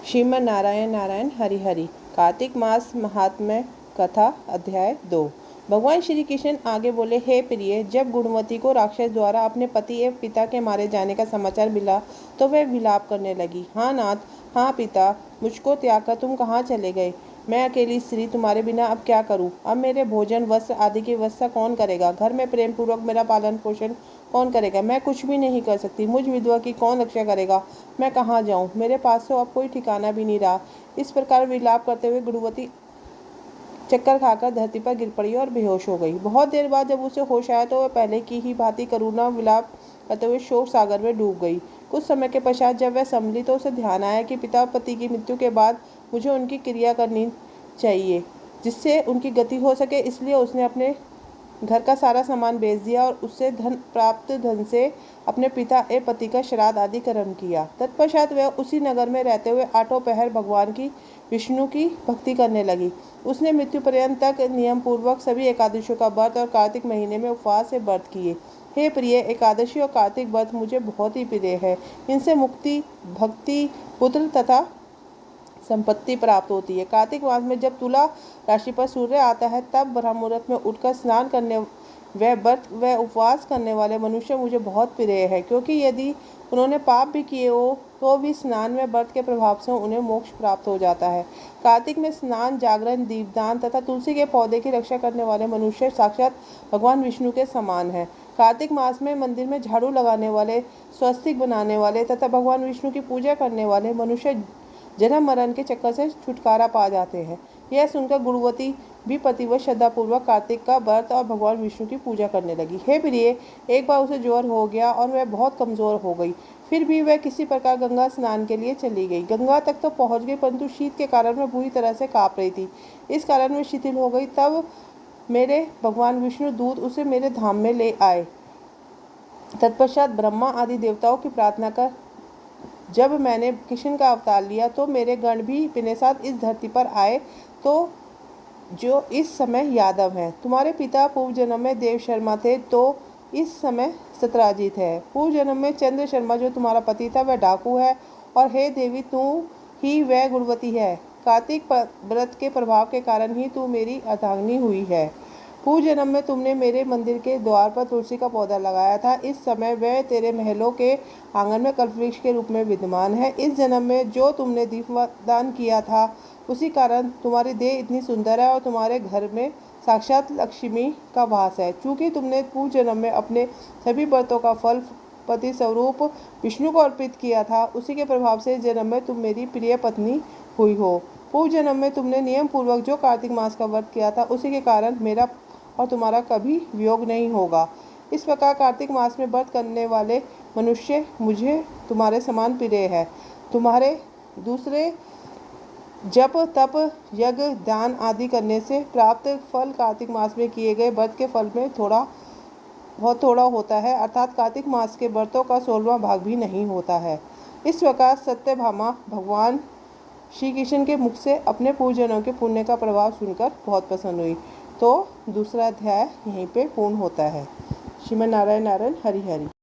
श्रीमन नारायण नारायण हरि हरि। कार्तिक मास महात्म्य कथा अध्याय 2। भगवान श्री कृष्ण आगे बोले, हे प्रिय, जब गुणवती को राक्षस द्वारा अपने पति एवं पिता के मारे जाने का समाचार मिला तो वह विलाप करने लगी। हाँ नाथ, हाँ पिता, मुझको त्याग कर तुम कहाँ चले गए? मैं अकेली स्त्री तुम्हारे बिना अब क्या करूं? अब मेरे भोजन वस्त्र आदि की व्यवस्था कौन करेगा? घर में प्रेम पूर्वक मेरा पालन पोषण कौन करेगा? मैं कुछ भी नहीं कर सकती। मुझ विधवा की कौन रक्षा करेगा? मैं कहाँ जाऊं? मेरे पास तो अब कोई ठिकाना भी नहीं रहा। इस प्रकार विलाप करते हुए गुणवती चक्कर खाकर धरती पर गिर पड़ी और बेहोश हो गई। बहुत देर बाद जब उसे होश आया तो वह पहले की ही भांति करुणा विलाप करते हुए शोक सागर में डूब गई। कुछ समय के पश्चात जब वह संभली तो उसे ध्यान आया कि पिता पति की मृत्यु के बाद मुझे उनकी क्रिया करनी चाहिए जिससे उनकी गति हो सके। इसलिए उसने अपने घर का सारा सामान बेच दिया और उससे प्राप्त धन से अपने पिता एवं पति का श्राद्ध आदि कर्म किया। तत्पश्चात वह उसी नगर में रहते हुए आठों पहर भगवान की विष्णु की भक्ति करने लगी। उसने मृत्यु पर्यंत तक नियम पूर्वक सभी एकादशियों का व्रत और कार्तिक महीने में उपवास से व्रत किए। हे प्रिय, एकादशी और कार्तिक व्रत मुझे बहुत ही प्रिय है। इनसे मुक्ति, भक्ति, पुत्र तथा संपत्ति प्राप्त होती है। कार्तिक मास में जब तुला राशि पर सूर्य आता है तब ब्रह्म मुहूर्त में उठकर स्नान करने व व्रत व उपवास करने वाले मनुष्य मुझे बहुत प्रिय है, क्योंकि यदि उन्होंने पाप भी किए हो तो भी स्नान व व्रत के प्रभाव से उन्हें मोक्ष प्राप्त हो जाता है। कार्तिक में स्नान, जागरण, दीपदान तथा तुलसी के पौधे की रक्षा करने वाले मनुष्य साक्षात भगवान विष्णु के समान है। कार्तिक मास में मंदिर में झाड़ू लगाने वाले, स्वस्तिक बनाने वाले तथा भगवान विष्णु की पूजा करने वाले मनुष्य जन्म मरण के चक्कर से छुटकारा पा जाते हैं। यह सुनकर गुणवती भी पतिव्रत श्रद्धापूर्वक कार्तिक का व्रत और भगवान विष्णु की पूजा करने लगी। हे प्रिय, एक बार उसे ज्वर हो गया और वह बहुत कमजोर हो गई। फिर भी वह किसी प्रकार गंगा स्नान के लिए चली गई। गंगा तक तो पहुंच गई, परंतु शीत के कारण वह बुरी तरह से काँप रही थी। इस कारण वह शिथिल हो गई। तब मेरे भगवान विष्णु दूत उसे मेरे धाम में ले आए। तत्पश्चात ब्रह्मा आदि देवताओं की प्रार्थना कर जब मैंने कृष्ण का अवतार लिया तो मेरे गण भी अपने साथ इस धरती पर आए, तो जो इस समय यादव हैं। तुम्हारे पिता पूर्व जन्म में देव शर्मा थे, तो इस समय सत्राजित है। पूर्व जन्म में चंद्र शर्मा जो तुम्हारा पति था वह डाकू है, और हे देवी, तू ही वह गुणवती है। कार्तिक व्रत के प्रभाव के कारण ही तू मेरी अर्धांगिनी हुई है। पूर्व जन्म में तुमने मेरे मंदिर के द्वार पर तुलसी का पौधा लगाया था। इस समय वह तेरे महलों के आंगन में कल्पवृक्ष के रूप में विद्यमान है। इस जन्म में जो तुमने दीपदान किया था उसी कारण तुम्हारी देह इतनी सुंदर है और तुम्हारे घर में साक्षात लक्ष्मी का वास है। चूँकि तुमने पूर्व जन्म में अपने सभी व्रतों का फल पति स्वरूप विष्णु को अर्पित किया था, उसी के प्रभाव से इस जन्म में तुम मेरी प्रिय पत्नी हुई हो। पूर्व जन्म में तुमने नियम पूर्वक जो कार्तिक मास का व्रत किया था उसी के कारण मेरा और तुम्हारा कभी वियोग नहीं होगा। इस प्रकार कार्तिक मास में व्रत करने वाले मनुष्य मुझे तुम्हारे समान प्रिय है। तुम्हारे दूसरे जप, तप, यज्ञ, दान आदि करने से प्राप्त फल कार्तिक मास में किए गए व्रत के फल में बहुत थोड़ा होता है, अर्थात कार्तिक मास के व्रतों का 16वां भाग भी नहीं होता है। इस प्रकार सत्यभामा भगवान श्री कृष्ण के मुख से अपने पूर्वजन्मों के पुण्य का प्रभाव सुनकर बहुत प्रसन्न हुई। तो दूसरा अध्याय यहीं पे पूर्ण होता है। श्रीमन नारायण नारायण हरि हरि।